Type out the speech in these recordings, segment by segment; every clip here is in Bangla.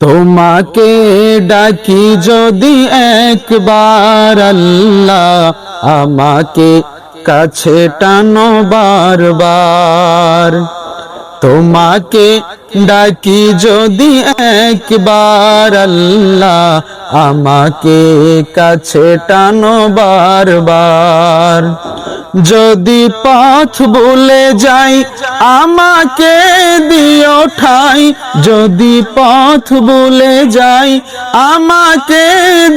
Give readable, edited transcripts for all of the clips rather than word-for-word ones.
তোমাকে ডাকি যদি একবার আল্লাহ, আমাকে কাছে টানো বারবার। তোমাকে ডাকি যদি একবার আল্লাহ, আমাকে কাছে টানো বারবার। যদি পথ ভুলে যাই আমাকে দিও ঠাই, যদি পথ ভুলে যাই আমাকে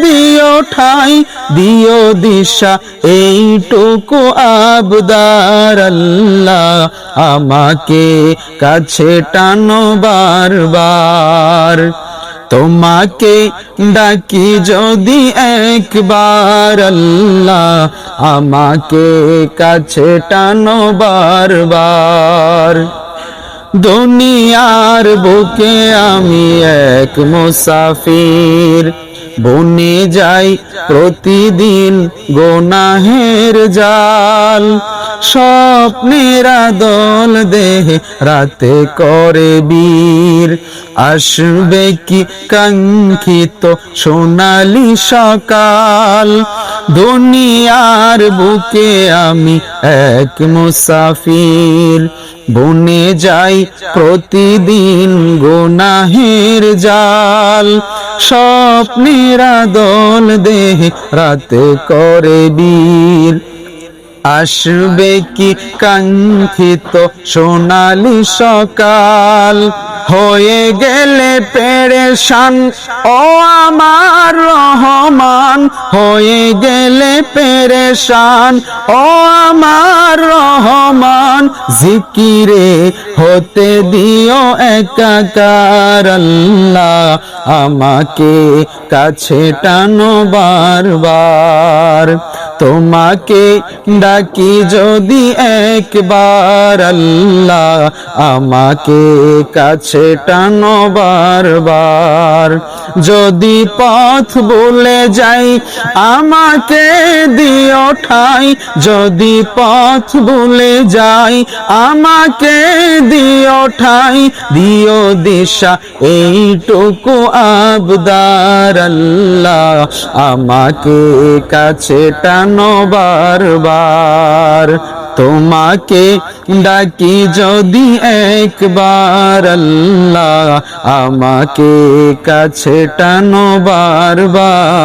দিও ঠাই, দিও দিশা এইটুকু আবদার আল্লাহ, আমাকে কাছে টানো বারবার। তোমাকে ডাকি যদি একবার আল্লাহ, আমাকে কাছে টানো বারবার। দুনিয়ার বুকে আমি এক মুসাফির, বনে যাই প্রতিদিন গুনাহের জাল। স্বপ্নের দল দেহে রাতে করে বীর, আসবে কি কাঙ্ক্ষিত সোনালি সকাল। দুনিয়ার বুকে আমি এক মুসাফির, বনে যাই প্রতিদিন গুনাহের জাল। স্বপ্নের দল দেহে রাতে করে বীর, আসবে কি কাঙ্ক্ষিত সোনালি সকাল। হয়ে গেলে পেরেশান ও আমার রহমান, হয়ে গেলে পেরেশান ও আমার রহমান। জিকিরে হতে দিও একাকার আল্লাহ, আমাকে কাছে টানো বারবার। তোমাকে ডাকি যদি একবার আল্লাহ, আমাকে কাছে টানো বারবার। যদি পথ ভুলে যাই আমাকে দিও ঠাই, যদি পথ ভুলে যাই আমাকে দিও ঠাই, দিও দিশা এইটুকু আবদার আল্লাহ, আমাকে কাছে টানো বারবার। তোমাকে ডাকি যদি একবার আল্লাহ, আমাকে কাছে টানো বারবার।